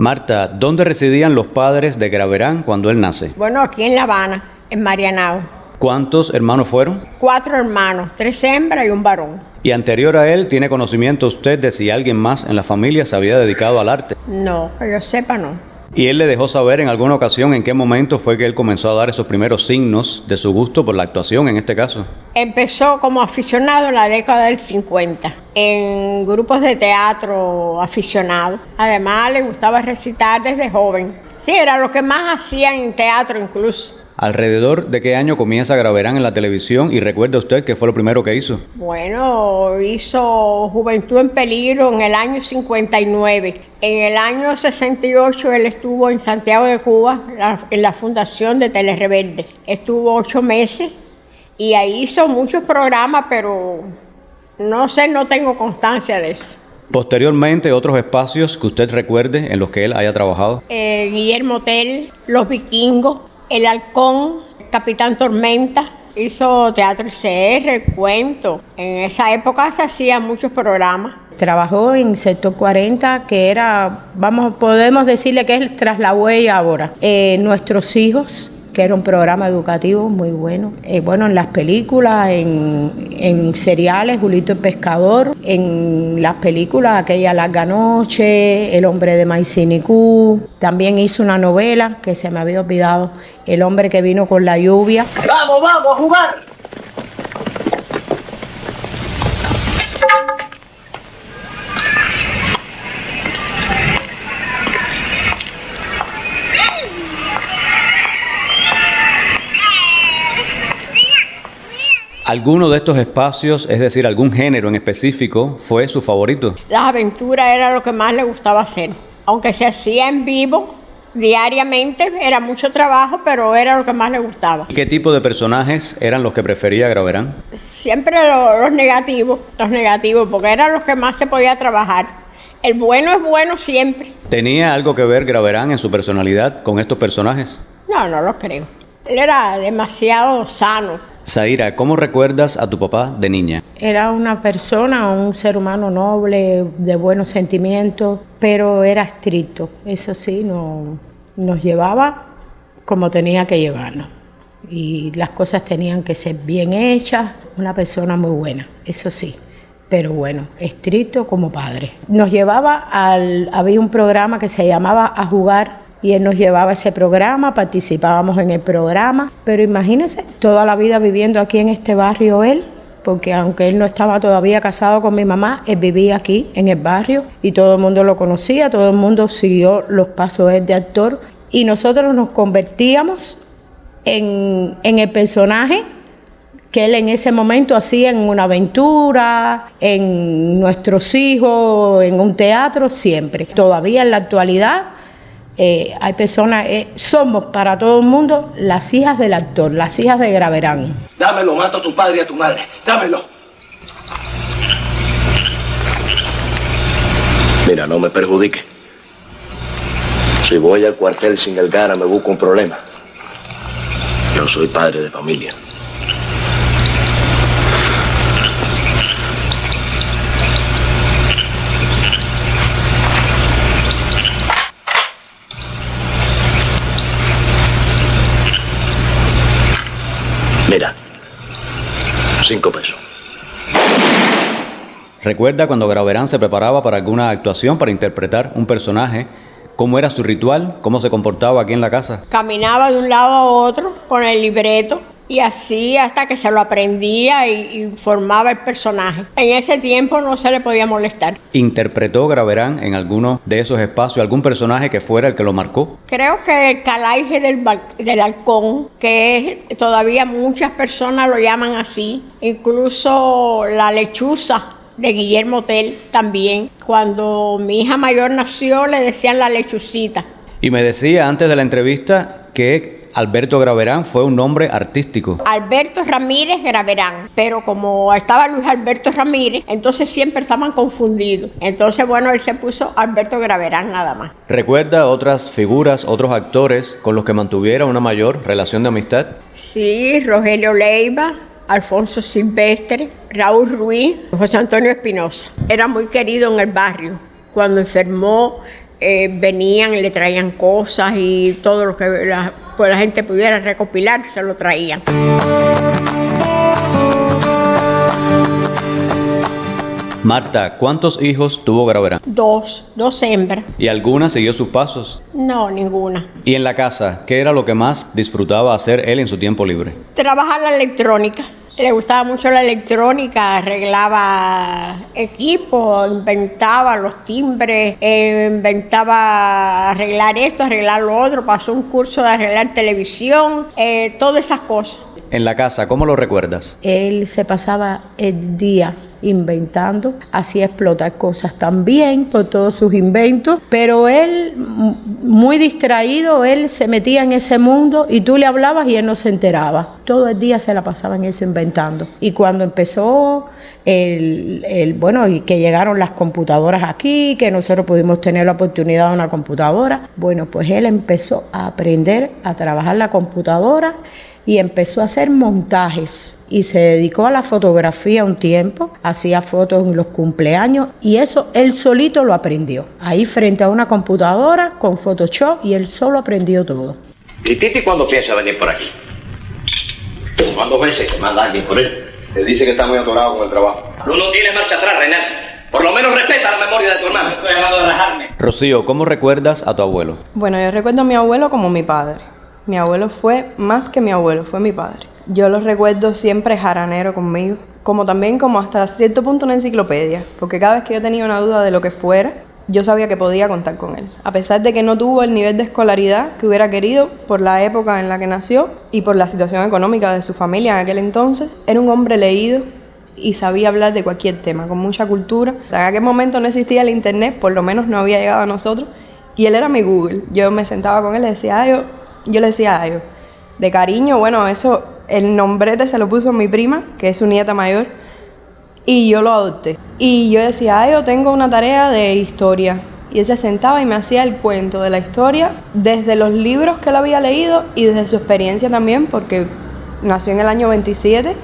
Marta, ¿dónde residían los padres de Graverán cuando él nace? Bueno, aquí en La Habana, en Marianao. ¿Cuántos hermanos fueron? 4 hermanos, 3 hembras y un varón. Y anterior a él, ¿tiene conocimiento usted de si alguien más en la familia se había dedicado al arte? No, que yo sepa, no. ¿Y él le dejó saber en alguna ocasión en qué momento fue que él comenzó a dar esos primeros signos de su gusto por la actuación en este caso? Empezó como aficionado en la década del 50, en grupos de teatro aficionados. Además, le gustaba recitar desde joven. Sí, era lo que más hacían en teatro incluso. ¿Alrededor de qué año comienza Graverán en la televisión y recuerda usted qué fue lo primero que hizo? Bueno, hizo Juventud en Peligro en el año 59. En el año 68 él estuvo en Santiago de Cuba, en la fundación de Telerebelde. Estuvo 8 meses y ahí hizo muchos programas, pero no sé, no tengo constancia de eso. Posteriormente, otros espacios que usted recuerde en los que él haya trabajado. Guillermo Tell, Los Vikingos, El Halcón, Capitán Tormenta, hizo teatro ICR, cuento. En esa época se hacían muchos programas. Trabajó en Sector 40, que era, podemos decirle que es Tras la Huella ahora. Nuestros Hijos, que era un programa educativo muy bueno. En las películas, en seriales, Julito el Pescador, en las películas, Aquella larga noche, El hombre de Maicinicú. También hizo una novela que se me había olvidado, El hombre que vino con la lluvia. ¡Vamos, vamos a jugar! ¿Alguno de estos espacios, es decir, algún género en específico, fue su favorito? Las aventuras era lo que más le gustaba hacer. Aunque se hacía en vivo, diariamente, era mucho trabajo, pero era lo que más le gustaba. ¿Y qué tipo de personajes eran los que prefería Graverán? Siempre los negativos, porque eran los que más se podía trabajar. El bueno es bueno siempre. ¿Tenía algo que ver Graverán en su personalidad con estos personajes? No, no lo creo. Él era demasiado sano. Zaira, ¿cómo recuerdas a tu papá de niña? Era una persona, un ser humano noble, de buenos sentimientos, pero era estricto. Eso sí, nos llevaba como tenía que llevarnos. Y las cosas tenían que ser bien hechas. Una persona muy buena, eso sí. Pero bueno, estricto como padre. Nos llevaba había un programa que se llamaba A Jugar, y él nos llevaba ese programa, participábamos en el programa, pero imagínense, toda la vida viviendo aquí en este barrio él, porque aunque él no estaba todavía casado con mi mamá, él vivía aquí en el barrio y todo el mundo lo conocía, todo el mundo siguió los pasos de actor y nosotros nos convertíamos en el personaje que él en ese momento hacía en una aventura, en Nuestros Hijos, en un teatro, siempre. Todavía en la actualidad hay personas, somos para todo el mundo las hijas del actor, las hijas de Graverán. Dámelo, mato a tu padre y a tu madre. Dámelo. Mira, no me perjudique. Si voy al cuartel sin el gana, me busco un problema. Yo soy padre de familia. Mira, 5 pesos. ¿Recuerda cuando Graverán se preparaba para alguna actuación, para interpretar un personaje? ¿Cómo era su ritual? ¿Cómo se comportaba aquí en la casa? Caminaba de un lado a otro con el libreto y así hasta que se lo aprendía y formaba el personaje. En ese tiempo no se le podía molestar. ¿Interpretó Graverán en alguno de esos espacios algún personaje que fuera el que lo marcó? Creo que el Calaige del Halcón, que todavía muchas personas lo llaman así, incluso la Lechuza de Guillermo Tell también. Cuando mi hija mayor nació le decían la Lechucita. Y me decía antes de la entrevista que Alberto Graverán fue un nombre artístico. Alberto Ramírez Graverán, pero como estaba Luis Alberto Ramírez, entonces siempre estaban confundidos. Entonces, bueno, él se puso Alberto Graverán nada más. ¿Recuerda otras figuras, otros actores con los que mantuviera una mayor relación de amistad? Sí, Rogelio Leiva, Alfonso Silvestre, Raúl Ruiz, José Antonio Espinosa. Era muy querido en el barrio. Cuando enfermó, venían y le traían cosas y todo lo que la gente pudiera recopilar, se lo traían. Marta, ¿cuántos hijos tuvo Graverán? Dos hembras. ¿Y alguna siguió sus pasos? No, ninguna. ¿Y en la casa, qué era lo que más disfrutaba hacer él en su tiempo libre? Trabajar la electrónica. Le gustaba mucho la electrónica, arreglaba equipos, inventaba los timbres, inventaba arreglar esto, arreglar lo otro, pasó un curso de arreglar televisión, todas esas cosas. En la casa, ¿cómo lo recuerdas? Él se pasaba el día inventando, hacía explotar cosas también por todos sus inventos, pero él, muy distraído, él se metía en ese mundo y tú le hablabas y él no se enteraba. Todo el día se la pasaba en eso inventando. Y cuando empezó y que llegaron las computadoras aquí, que nosotros pudimos tener la oportunidad de una computadora, bueno, pues él empezó a aprender a trabajar la computadora y empezó a hacer montajes y se dedicó a la fotografía un tiempo, hacía fotos en los cumpleaños y eso él solito lo aprendió, ahí frente a una computadora con Photoshop, y él solo aprendió todo. ¿Y Titi cuándo piensa venir por aquí? ¿Cuántas veces que manda alguien por él? Le dice que está muy atorado con el trabajo. Tú no tienes marcha atrás, Renan. Por lo menos respeta la memoria de tu hermano. Estoy hablando de rajarme. Rocío, ¿cómo recuerdas a tu abuelo? Bueno, yo recuerdo a mi abuelo como mi padre. Mi abuelo fue más que mi abuelo, fue mi padre. Yo lo recuerdo siempre jaranero conmigo, como hasta cierto punto una enciclopedia, porque cada vez que yo tenía una duda de lo que fuera, yo sabía que podía contar con él. A pesar de que no tuvo el nivel de escolaridad que hubiera querido por la época en la que nació y por la situación económica de su familia en aquel entonces, era un hombre leído y sabía hablar de cualquier tema, con mucha cultura. O sea, en aquel momento no existía el internet, por lo menos no había llegado a nosotros, y él era mi Google. Yo me sentaba con él y le decía, yo le decía Ayo. De cariño, bueno, eso, el nombrete se lo puso mi prima, que es su nieta mayor, y yo lo adopté. Y yo decía, Ayo, tengo una tarea de historia. Y él se sentaba y me hacía el cuento de la historia desde los libros que él había leído y desde su experiencia también, porque nació en el año 27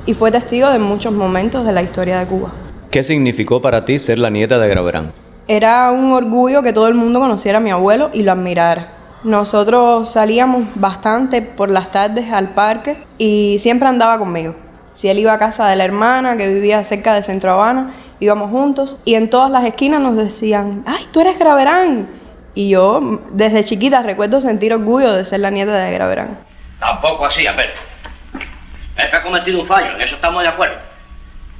y fue testigo de muchos momentos de la historia de Cuba. ¿Qué significó para ti ser la nieta de Graverán? Era un orgullo que todo el mundo conociera a mi abuelo y lo admirara. Nosotros salíamos bastante por las tardes al parque y siempre andaba conmigo. Si él iba a casa de la hermana que vivía cerca de Centro Habana, íbamos juntos y en todas las esquinas nos decían, ¡ay, tú eres Graverán! Y yo desde chiquita recuerdo sentir orgullo de ser la nieta de Graverán. Tampoco así, a ver. Él ha cometido un fallo, en eso estamos de acuerdo.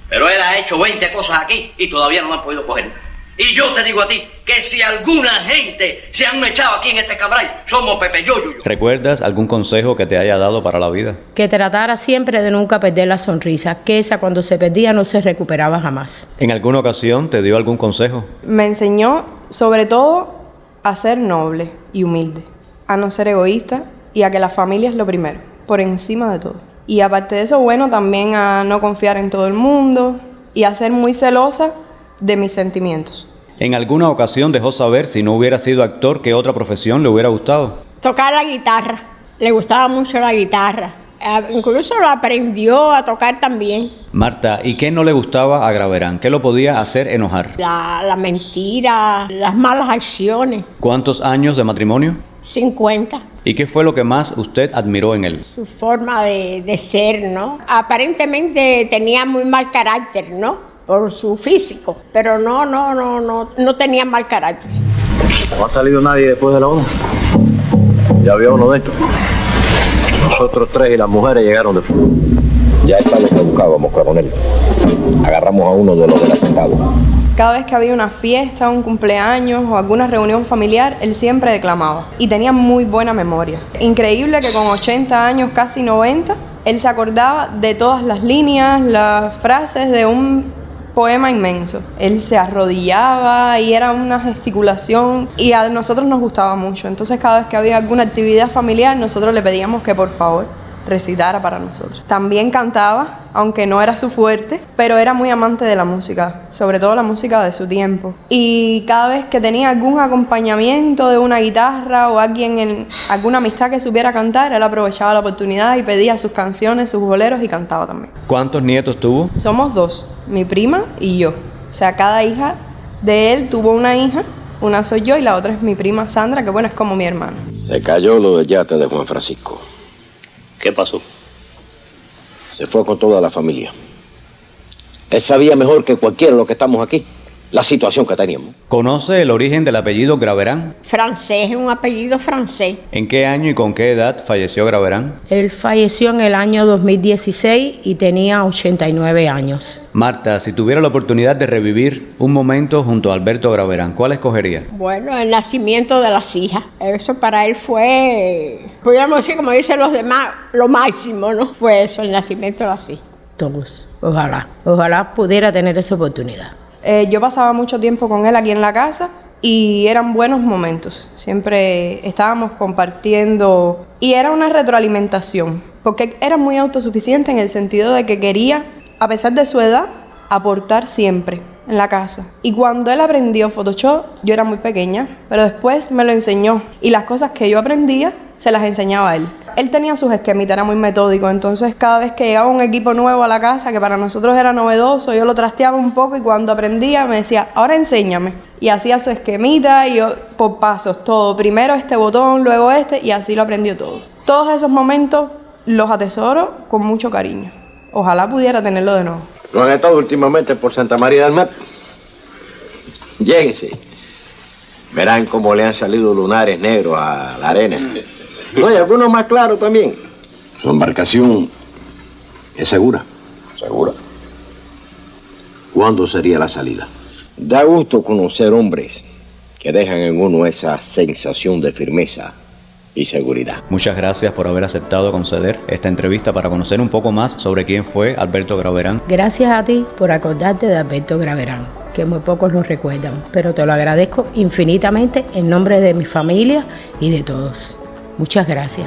Pero él ha hecho 20 cosas aquí y todavía no me han podido coger. Y yo te digo a ti que si alguna gente se han echado aquí en este cabral, somos Pepe yo. ¿Recuerdas algún consejo que te haya dado para la vida? Que tratara siempre de nunca perder la sonrisa, que esa cuando se perdía no se recuperaba jamás. ¿En alguna ocasión te dio algún consejo? Me enseñó sobre todo a ser noble y humilde, a no ser egoísta y a que la familia es lo primero, por encima de todo. Y aparte de eso, bueno, también a no confiar en todo el mundo y a ser muy celosa de mis sentimientos. ¿En alguna ocasión dejó saber si no hubiera sido actor qué otra profesión le hubiera gustado? Tocar la guitarra, le gustaba mucho la guitarra, incluso lo aprendió a tocar también. Marta, ¿y qué no le gustaba a Graverán? ¿Qué lo podía hacer enojar? La mentira, las malas acciones. ¿Cuántos años de matrimonio? 50. ¿Y qué fue lo que más usted admiró en él? Su forma de ser, ¿no? Aparentemente tenía muy mal carácter, ¿no? Por su físico, pero no tenía mal carácter. ¿No ha salido nadie después de la 1? Ya había uno de estos. Nosotros 3 y las mujeres llegaron después. Ya está lo que buscábamos con él. Agarramos a uno de los del atentado. Cada vez que había una fiesta, un cumpleaños o alguna reunión familiar, él siempre declamaba y tenía muy buena memoria. Increíble que con 80 años, casi 90, él se acordaba de todas las líneas, las frases de un poema inmenso. Él se arrodillaba y era una gesticulación y a nosotros nos gustaba mucho. Entonces cada vez que había alguna actividad familiar nosotros le pedíamos que por favor recitara para nosotros. También cantaba, aunque no era su fuerte, pero era muy amante de la música, sobre todo la música de su tiempo. Y cada vez que tenía algún acompañamiento de una guitarra o alguien en alguna amistad que supiera cantar, él aprovechaba la oportunidad y pedía sus canciones, sus boleros y cantaba también. ¿Cuántos nietos tuvo? Somos 2, mi prima y yo. O sea, cada hija de él tuvo una hija Una soy yo y la otra es mi prima Sandra, que bueno, es como mi hermana. Se cayó lo del yate de Juan Francisco. ¿Qué pasó? Se fue con toda la familia. Él sabía mejor que cualquiera de los que estamos aquí la situación que teníamos. ¿Conoce el origen del apellido Graverán? Francés, es un apellido francés. ¿En qué año y con qué edad falleció Graverán? Él falleció en el año 2016 y tenía 89 años. Marta, si tuviera la oportunidad de revivir un momento junto a Alberto Graverán, ¿cuál escogería? Bueno, el nacimiento de las hijas. Eso para él fue, podríamos decir, como dicen los demás, lo máximo, ¿no? Fue eso, el nacimiento de las hijas. Todos, ojalá pudiera tener esa oportunidad. Yo pasaba mucho tiempo con él aquí en la casa y eran buenos momentos. Siempre estábamos compartiendo y era una retroalimentación, porque era muy autosuficiente en el sentido de que quería, a pesar de su edad, aportar siempre en la casa. Y cuando él aprendió Photoshop, yo era muy pequeña, pero después me lo enseñó y las cosas que yo aprendía se las enseñaba a él. Él tenía sus esquemitas, era muy metódico, entonces cada vez que llegaba un equipo nuevo a la casa, que para nosotros era novedoso, yo lo trasteaba un poco y cuando aprendía me decía, ahora enséñame. Y hacía su esquemita y yo por pasos, todo. Primero este botón, luego este, y así lo aprendió todo. Todos esos momentos los atesoro con mucho cariño. Ojalá pudiera tenerlo de nuevo. ¿No han estado últimamente por Santa María del Mar? Lléguense. Verán cómo le han salido lunares negros a la arena. No, y algunos más claros también. Su embarcación es segura. Segura. ¿Cuándo sería la salida? Da gusto conocer hombres que dejan en uno esa sensación de firmeza y seguridad. Muchas gracias por haber aceptado conceder esta entrevista para conocer un poco más sobre quién fue Alberto Graverán. Gracias a ti por acordarte de Alberto Graverán, que muy pocos lo recuerdan, pero te lo agradezco infinitamente en nombre de mi familia y de todos. Muchas gracias.